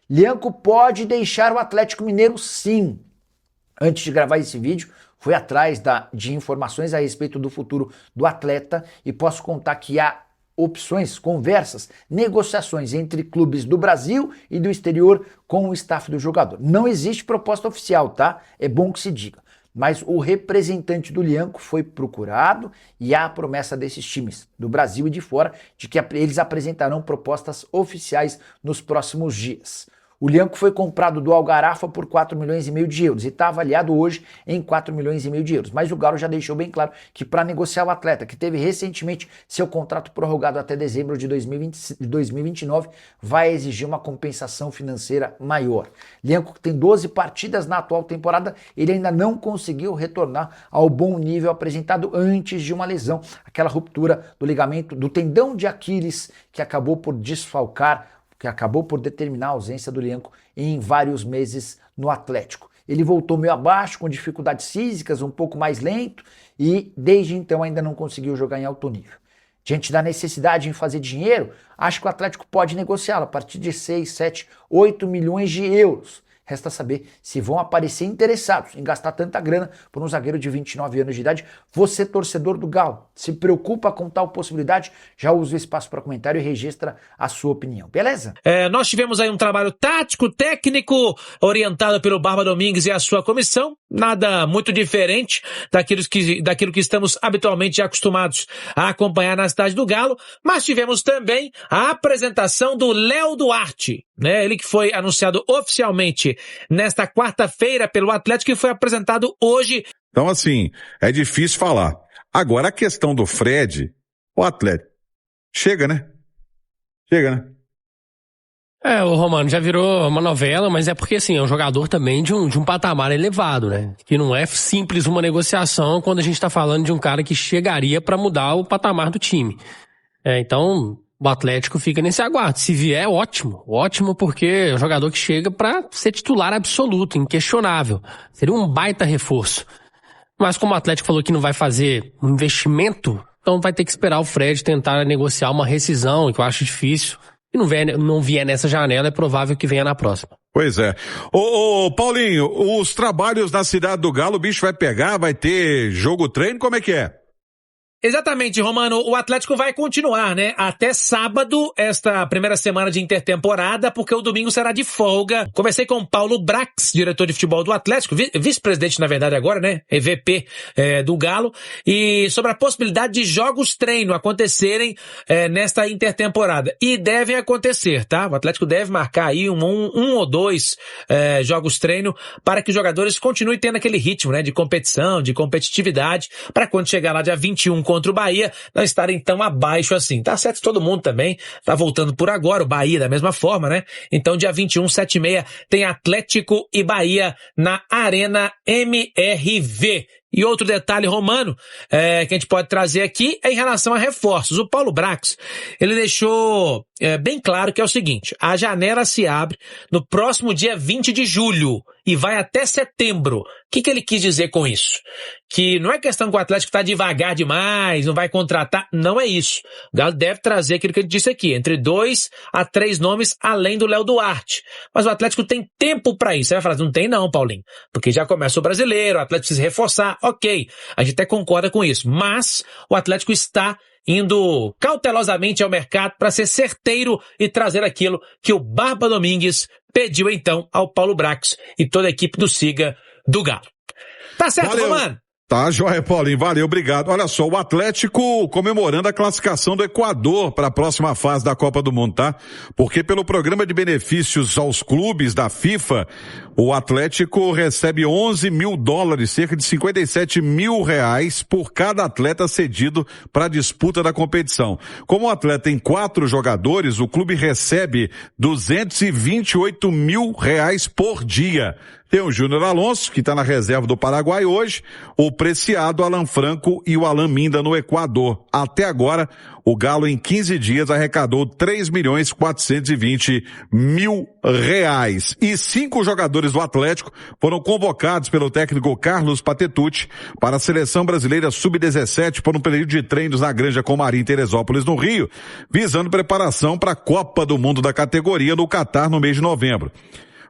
Lianco pode deixar o Atlético Mineiro sim. Antes de gravar esse vídeo, fui atrás de informações a respeito do futuro do atleta e posso contar que há opções, conversas, negociações entre clubes do Brasil e do exterior com o staff do jogador. Não existe proposta oficial, tá? É bom que se diga. Mas o representante do Lianco foi procurado e há a promessa desses times do Brasil e de fora de que eles apresentarão propostas oficiais nos próximos dias. O Lianco foi comprado do Algarafa por 4,5 milhões de euros e está avaliado hoje em 4,5 milhões de euros. Mas o Galo já deixou bem claro que para negociar o atleta, que teve recentemente seu contrato prorrogado até dezembro de 2029, vai exigir uma compensação financeira maior. Lianco, que tem 12 partidas na atual temporada, ele ainda não conseguiu retornar ao bom nível apresentado antes de uma lesão, aquela ruptura do ligamento do tendão de Aquiles que acabou por desfalcar, que acabou por determinar a ausência do Lianco em vários meses no Atlético. Ele voltou meio abaixo, com dificuldades físicas, um pouco mais lento e desde então ainda não conseguiu jogar em alto nível. Diante da necessidade em fazer dinheiro, acho que o Atlético pode negociá-lo a partir de 6, 7, 8 milhões de euros. Resta saber se vão aparecer interessados em gastar tanta grana por um zagueiro de 29 anos de idade. Você, torcedor do Galo, se preocupa com tal possibilidade? Já usa o espaço para comentário e registra a sua opinião, beleza? Nós tivemos aí um trabalho tático, técnico, orientado pelo Barba Domingues e a sua comissão. Nada muito diferente daquilo que estamos habitualmente acostumados a acompanhar na cidade do Galo. Mas tivemos também a apresentação do Léo Duarte, né? Ele que foi anunciado oficialmente nesta quarta-feira pelo Atlético e foi apresentado hoje. Então, assim, é difícil falar. Agora, a questão do Fred, o Atlético, chega, né? O Romano, já virou uma novela, mas é porque, assim, é um jogador também de um patamar elevado, né? Que não é simples uma negociação quando a gente tá falando de um cara que chegaria pra mudar o patamar do time. Então, o Atlético fica nesse aguardo. Se vier, ótimo. Ótimo porque é um jogador que chega pra ser titular absoluto, inquestionável. Seria um baita reforço. Mas como o Atlético falou que não vai fazer um investimento, então vai ter que esperar o Fred tentar negociar uma rescisão, que eu acho difícil. Se não vier nessa janela, é provável que venha na próxima. Pois é. Ô, Paulinho, os trabalhos na cidade do Galo, o bicho vai pegar, vai ter jogo-treino, como é que é? Exatamente, Romano. O Atlético vai continuar, né? Até sábado, esta primeira semana de intertemporada, porque o domingo será de folga. Conversei com o Paulo Brax, diretor de futebol do Atlético, vice-presidente, na verdade, agora, né? EVP do Galo, e sobre a possibilidade de jogos-treino acontecerem nesta intertemporada. E devem acontecer, tá? O Atlético deve marcar aí um ou dois jogos-treino para que os jogadores continuem tendo aquele ritmo, né? De competição, de competitividade, para quando chegar lá dia 21 contra o Bahia, não estarem tão abaixo assim. Tá certo que todo mundo também tá voltando por agora, o Bahia da mesma forma, né? Então dia 21, 7h30, tem Atlético e Bahia na Arena MRV. E outro detalhe, Romano, que a gente pode trazer aqui é em relação a reforços. O Paulo Brax, ele deixou bem claro que é o seguinte: a janela se abre no próximo dia 20 de julho e vai até setembro. O que ele quis dizer com isso? Que não é questão que o Atlético está devagar demais, não vai contratar, não é isso. O Galo deve trazer aquilo que ele disse aqui, entre 2 a 3 nomes além do Léo Duarte. Mas o Atlético tem tempo para isso. Você vai falar, não tem não, Paulinho, porque já começa o brasileiro, o Atlético precisa reforçar. Ok, a gente até concorda com isso, mas o Atlético está indo cautelosamente ao mercado para ser certeiro e trazer aquilo que o Barba Domingues pediu então ao Paulo Brax e toda a equipe do Siga do Galo. Tá certo, Romano? Tá, joia, Paulinho, valeu, obrigado. Olha só, o Atlético comemorando a classificação do Equador para a próxima fase da Copa do Mundo, tá? Porque pelo programa de benefícios aos clubes da FIFA, o Atlético recebe $11 mil, cerca de R$57 mil por cada atleta cedido para a disputa da competição. Como o atleta tem 4 jogadores, o clube recebe R$228 mil por dia. Tem o Júnior Alonso, que está na reserva do Paraguai hoje, o Preciado, Alan Franco e o Alan Minda no Equador. Até agora, o Galo em 15 dias arrecadou R$3.420.000. E 5 jogadores do Atlético foram convocados pelo técnico Carlos Patetucci para a Seleção Brasileira Sub-17 por um período de treinos na Granja Comari em Teresópolis, no Rio, visando preparação para a Copa do Mundo da categoria no Catar no mês de novembro.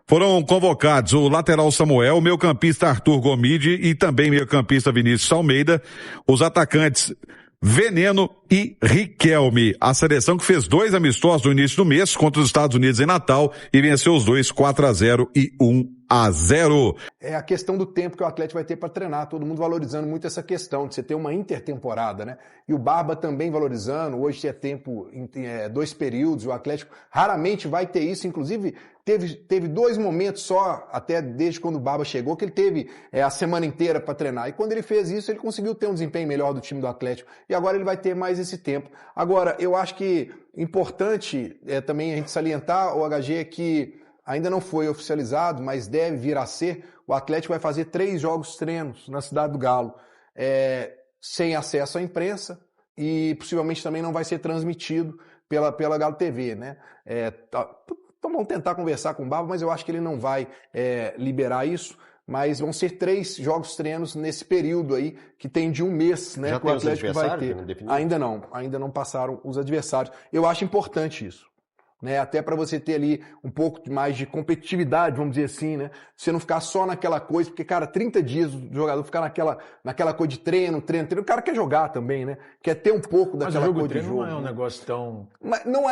Foram convocados o lateral Samuel, o meio-campista Arthur Gomide e também meio-campista Vinícius Almeida, os atacantes Veneno e Riquelme. A seleção que fez 2 amistosos no início do mês contra os Estados Unidos em Natal e venceu os dois 4-0 e 1-0. É a questão do tempo que o Atlético vai ter para treinar, todo mundo valorizando muito essa questão de você ter uma intertemporada, né? E o Barba também valorizando, hoje é tempo, 2 períodos, o Atlético raramente vai ter isso, inclusive teve 2 momentos só, até desde quando o Barba chegou, que ele teve a semana inteira para treinar. E quando ele fez isso, ele conseguiu ter um desempenho melhor do time do Atlético. E agora ele vai ter mais esse tempo. Agora, eu acho que importante também a gente salientar, o HG, é que ainda não foi oficializado, mas deve vir a ser, o Atlético vai fazer 3 jogos treinos na Cidade do Galo, sem acesso à imprensa e possivelmente também não vai ser transmitido pela Galo TV, né? Então vamos tentar conversar com o Barba, mas eu acho que ele não vai liberar isso, mas vão ser 3 jogos treinos nesse período aí, que tem de um mês, né? Já que o Atlético vai ter. Ainda não passaram os adversários. Eu acho importante isso, né? Até para você ter ali um pouco mais de competitividade, vamos dizer assim, né? Você não ficar só naquela coisa, porque, cara, 30 dias o jogador ficar naquela coisa de treino, o cara quer jogar também, né? Quer ter um pouco daquela coisa de jogo. Não é um negócio tão... Mas não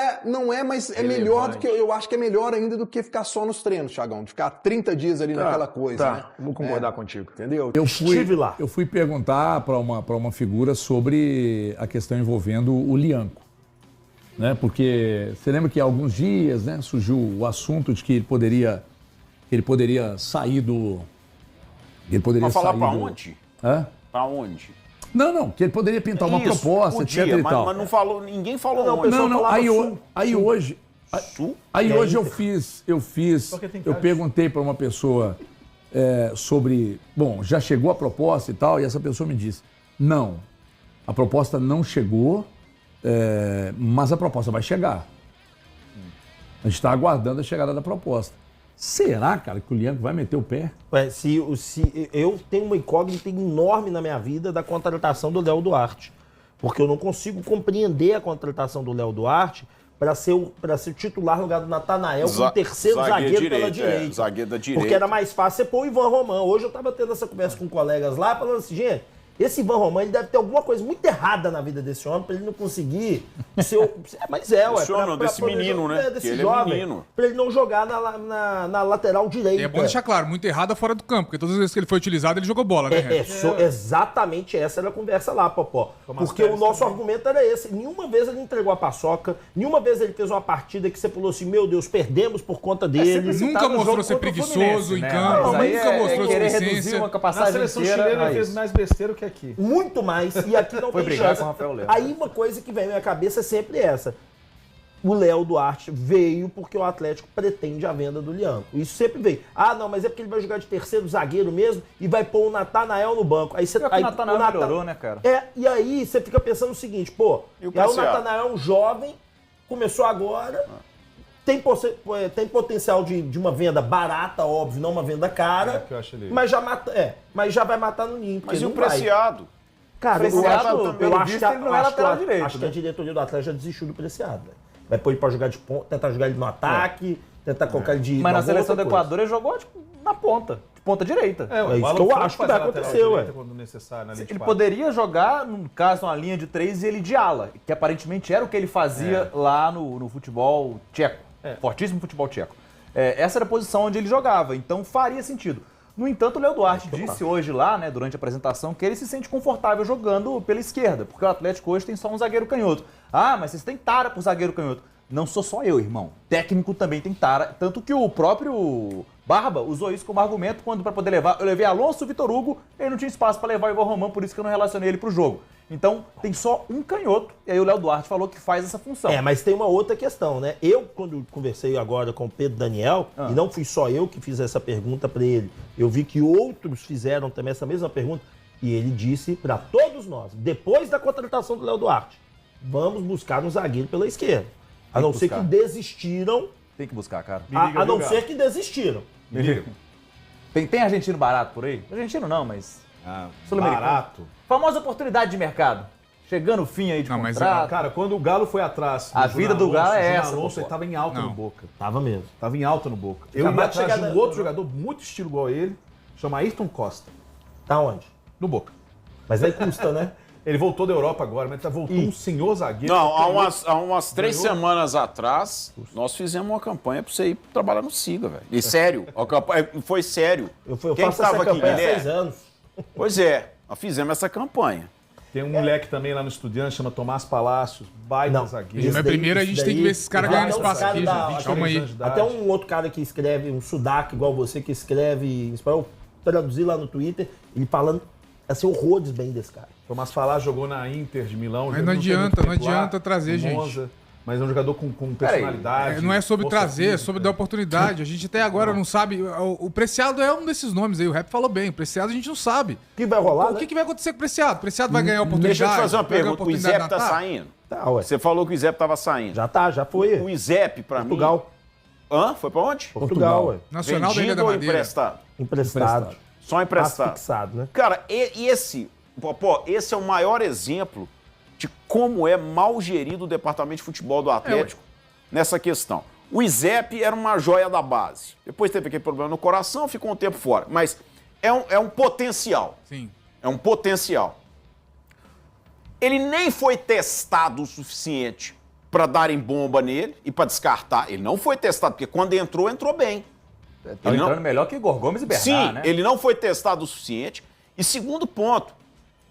é, mas é melhor do que, eu acho que é melhor ainda do que ficar só nos treinos, Thiagão, de ficar 30 dias ali naquela coisa, né? Vou concordar contigo. Entendeu? Eu fui perguntar para uma figura sobre a questão envolvendo o Lianco. Né? Porque você lembra que há alguns dias, né, surgiu o assunto de que ele poderia sair do... Ele poderia Mas falar sair pra do... onde? Hã? Pra onde? Não, que ele poderia pintar uma proposta, etc e tal. Mas não falou, ninguém falou Não, onde. Eu perguntei para uma pessoa sobre... Bom, já chegou a proposta e tal, e essa pessoa me disse, não, a proposta não chegou, mas a proposta vai chegar. A gente está aguardando a chegada da proposta. Será, cara, que o Lianco vai meter o pé? Se eu tenho uma incógnita enorme na minha vida da contratação do Léo Duarte. Porque eu não consigo compreender a contratação do Léo Duarte para ser titular no lugar do Natanael como terceiro zagueiro pela direita. Zagueiro da direita. Porque era mais fácil você pôr o Ivan Román. Hoje eu estava tendo essa conversa com colegas lá, falando assim, gente, esse Ivan Román, ele deve ter alguma coisa muito errada na vida desse homem para ele não conseguir ser desse menino, né? Desse ele jovem, é menino. para ele não jogar na lateral direita. E é bom deixar claro, muito errada fora do campo, porque todas as vezes que ele foi utilizado, ele jogou bola, né, Exatamente essa era a conversa lá, Popó. Porque o nosso argumento era esse. Nenhuma vez ele entregou a paçoca, nenhuma vez ele fez uma partida que você falou assim, meu Deus, perdemos por conta dele. Nunca mostrou ser preguiçoso em campo, nunca mostrou reduzir uma capacidade. Na seleção chilena ele fez mais besteira que aqui. Muito mais, e aqui não tem chance. Com o Rafael Leão. Aí uma coisa que vem na minha cabeça é sempre essa. O Léo Duarte veio porque o Atlético pretende a venda do Lianco. Isso sempre veio. Ah, não, mas é porque ele vai jogar de terceiro zagueiro mesmo e vai pôr o Natanael no banco. Aí você o Natanael melhorou, né, cara? E aí você fica pensando o seguinte, pô, o Natanael é um jovem, começou agora, tem potencial de uma venda barata, óbvio, não uma venda cara, mas já vai matar no ninho. Mas e o Preciado? Cara, eu acho que a diretoria do Atlético já desistiu do Preciado. Vai pôr ele pra jogar de ponta, tentar jogar ele no ataque, tentar colocar ele de... Mas na seleção do Equador ele jogou na ponta, de ponta direita. É isso que eu acho que vai acontecer, ué. Ele poderia jogar, no caso, uma linha de 3 e ele de ala, que aparentemente era o que ele fazia lá no futebol tcheco. Fortíssimo futebol tcheco. Essa era a posição onde ele jogava, então faria sentido. No entanto, o Léo Duarte disse hoje lá, né, durante a apresentação, que ele se sente confortável jogando pela esquerda, porque o Atlético hoje tem só um zagueiro canhoto. Ah, mas vocês têm tara por zagueiro canhoto. Não sou só eu, irmão. Técnico também tem tara, tanto que o próprio Barba usou isso como argumento quando para poder levar. Eu levei Alonso, Vitor Hugo, ele não tinha espaço para levar o Ivan Román, por isso que eu não relacionei ele pro jogo. Então, tem só um canhoto. E aí o Léo Duarte falou que faz essa função. Mas tem uma outra questão, né? Eu, quando conversei agora com o Pedro Daniel, e não fui só eu que fiz essa pergunta para ele, eu vi que outros fizeram também essa mesma pergunta, e ele disse para todos nós, depois da contratação do Léo Duarte, vamos buscar um zagueiro pela esquerda. A não ser que desistiram. Tem que buscar, cara. A não ser que desistiram. Tem argentino barato por aí? Argentino não, mas... sul-americano. Barato. Famosa oportunidade de mercado. Chegando o fim aí de contrato. Cara, quando o Galo foi atrás... A vida do Galo é essa. O Alonso tava em alta no Boca. Tava mesmo. Tava em alta no Boca. Eu ia atrás de um outro jogador muito estilo igual a ele, chama Ayrton Costa. Tá onde? No Boca. Mas aí custa, né? Ele voltou da Europa agora, mas voltou um senhor zagueiro. Não, há umas 3 semanas atrás, nós fizemos uma campanha pra você ir trabalhar no Siga, velho. E sério, a campanha foi sério. Eu Quem faço tava essa aqui, campanha há Guilherme? 6 anos. Pois é, nós fizemos essa campanha. Tem um moleque também lá no Estudiante, chama Tomás Palácios, baita zagueiro. Mas primeiro a gente tem que ver esses caras ganhando espaço aqui, gente. Calma aí. Até um outro cara que escreve, um sudaca igual você, que escreve em espanhol, traduzir lá no Twitter, ele falando assim, horrores bem desse cara. Tomás Palácios jogou na Inter de Milão. Mas não adianta trazer, gente. Mas é um jogador com personalidade. Não é sobre trazer, é sobre dar oportunidade. A gente até agora não sabe. O Preciado é um desses nomes aí. O Rap falou bem. O Preciado a gente não sabe. O que vai rolar? O que vai acontecer com o Preciado? O Preciado vai ganhar oportunidade. Deixa eu te fazer uma pergunta. O Izep tá saindo? Tá, ué. Você falou que o Izep tava saindo. Já foi. O Izep, pra mim... Portugal. Foi pra onde? Portugal, ué. Nacional da Ilha da Vendido ou Madeira. emprestado? Emprestado. Só emprestado. Fixado, né? Cara, esse é o maior exemplo de como é mal gerido o departamento de futebol do Atlético nessa questão. O Izep era uma joia da base. Depois teve aquele problema no coração, ficou um tempo fora. Mas é um potencial. Sim. É um potencial. Ele nem foi testado o suficiente para darem bomba nele e para descartar. Ele não foi testado, porque quando entrou bem. Tá entrando melhor que Igor Gomes e Bernard, Sim, né? ele não foi testado o suficiente. E segundo ponto,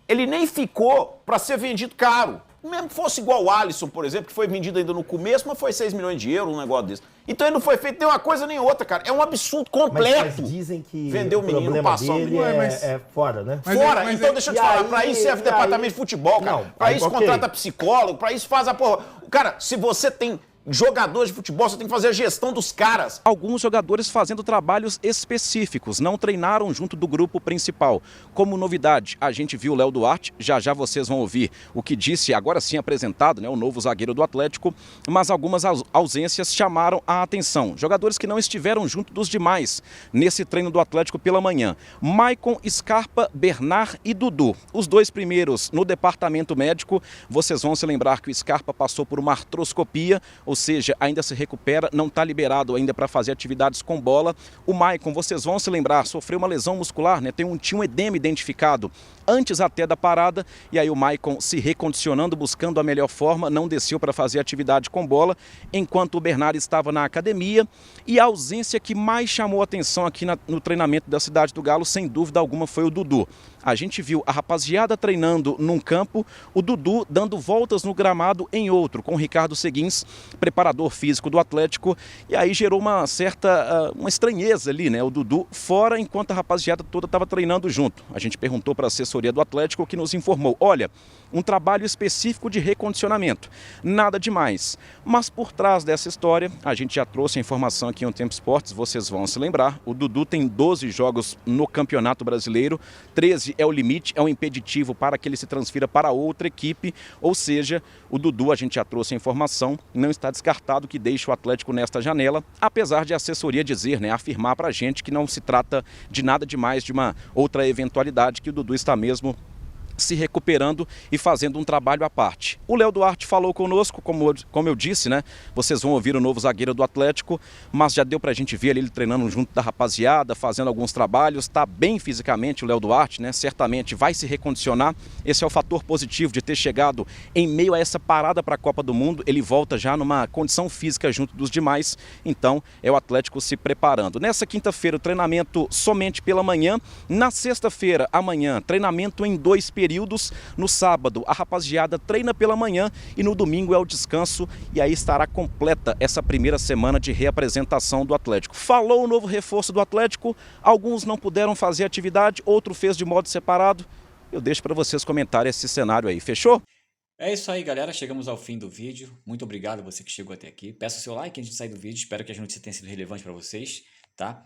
ele nem ficou para ser vendido caro. Mesmo que fosse igual o Alisson, por exemplo, que foi vendido ainda no começo, mas foi 6 milhões de euros, um negócio desse. Então ele não foi feito nem uma coisa nem outra, cara. É um absurdo completo. Mas dizem que vender o menino passando. Dele é fora, né? Fora. Então deixa eu te falar, pra isso serve departamento de futebol, cara. Pra isso contrata psicólogo, pra isso faz a porra. Cara, se você tem jogadores de futebol, você tem que fazer a gestão dos caras. Alguns jogadores fazendo trabalhos específicos, não treinaram junto do grupo principal. Como novidade, a gente viu o Léo Duarte, já vocês vão ouvir o que disse, agora sim apresentado, né, o novo zagueiro do Atlético, mas algumas ausências chamaram a atenção. Jogadores que não estiveram junto dos demais nesse treino do Atlético pela manhã. Maicon, Scarpa, Bernard e Dudu. Os 2 primeiros no departamento médico, vocês vão se lembrar que o Scarpa passou por uma artroscopia, ou seja, ainda se recupera, não está liberado ainda para fazer atividades com bola. O Maicon, vocês vão se lembrar, sofreu uma lesão muscular, né? Tinha um edema identificado antes até da parada, e aí o Maicon se recondicionando, buscando a melhor forma, não desceu para fazer atividade com bola, enquanto o Bernard estava na academia. E a ausência que mais chamou a atenção aqui no treinamento da Cidade do Galo, sem dúvida alguma, foi o Dudu. A gente viu a rapaziada treinando num campo, o Dudu dando voltas no gramado em outro, com o Ricardo Seguins, preparador físico do Atlético, e aí gerou uma certa uma estranheza ali, né? O Dudu fora, enquanto a rapaziada toda estava treinando junto. A gente perguntou para a assessoria do Atlético, que nos informou, olha, um trabalho específico de recondicionamento, nada demais. Mas por trás dessa história, a gente já trouxe a informação aqui no Tempo Esportes, vocês vão se lembrar, o Dudu tem 12 jogos no Campeonato Brasileiro, 13 é o limite, é um impeditivo para que ele se transfira para outra equipe, ou seja, o Dudu, a gente já trouxe a informação, não está descartado que deixe o Atlético nesta janela, apesar de a assessoria dizer, né, afirmar para a gente que não se trata de nada demais, de uma outra eventualidade, que o Dudu está mesmo se recuperando e fazendo um trabalho à parte. O Léo Duarte falou conosco, como eu disse, né? Vocês vão ouvir o novo zagueiro do Atlético, mas já deu pra gente ver ele treinando junto da rapaziada, fazendo alguns trabalhos, tá bem fisicamente o Léo Duarte, né? Certamente vai se recondicionar. Esse é o fator positivo de ter chegado em meio a essa parada para a Copa do Mundo. Ele volta já numa condição física junto dos demais, então é o Atlético se preparando. Nessa quinta-feira, o treinamento somente pela manhã. Na sexta-feira, amanhã, treinamento em 2 períodos. No sábado, a rapaziada treina pela manhã e no domingo é o descanso, e aí estará completa essa primeira semana de reapresentação do Atlético. Falou o novo reforço do Atlético, alguns não puderam fazer atividade, outro fez de modo separado. Eu deixo para vocês comentarem esse cenário aí, fechou? É isso aí, galera. Chegamos ao fim do vídeo. Muito obrigado a você que chegou até aqui. Peço o seu like antes de sair do vídeo. Espero que as notícias tenham sido relevantes para vocês, tá?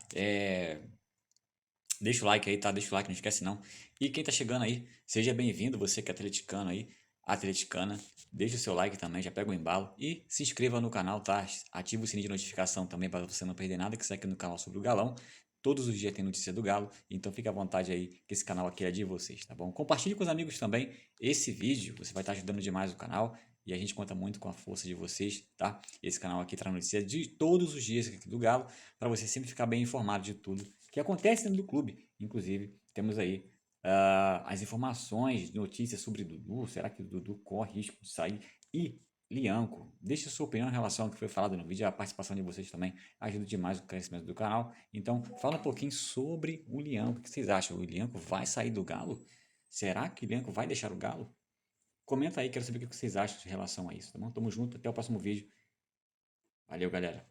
Deixa o like aí, tá? Deixa o like, não esquece não. E quem tá chegando aí, seja bem-vindo. Você que é atleticano aí, atleticana. Deixa o seu like também, já pega o embalo. E se inscreva no canal, tá? Ativa o sininho de notificação também para você não perder nada que sai aqui no canal sobre o Galão. Todos os dias tem notícia do Galo, então fica à vontade aí que esse canal aqui é de vocês, tá bom? Compartilhe com os amigos também esse vídeo, você vai estar ajudando demais o canal e a gente conta muito com a força de vocês, tá? Esse canal aqui traz notícias de todos os dias aqui do Galo, para você sempre ficar bem informado de tudo que acontece dentro do clube. Inclusive, temos aí as informações, notícias sobre Dudu, será que o Dudu corre risco de sair? E Lianco, deixe sua opinião em relação ao que foi falado no vídeo, a participação de vocês também ajuda demais o crescimento do canal. Então, fala um pouquinho sobre o Lianco, o que vocês acham? O Lianco vai sair do Galo? Será que o Lianco vai deixar o Galo? Comenta aí, quero saber o que vocês acham em relação a isso, tá bom? Tamo junto, até o próximo vídeo. Valeu, galera.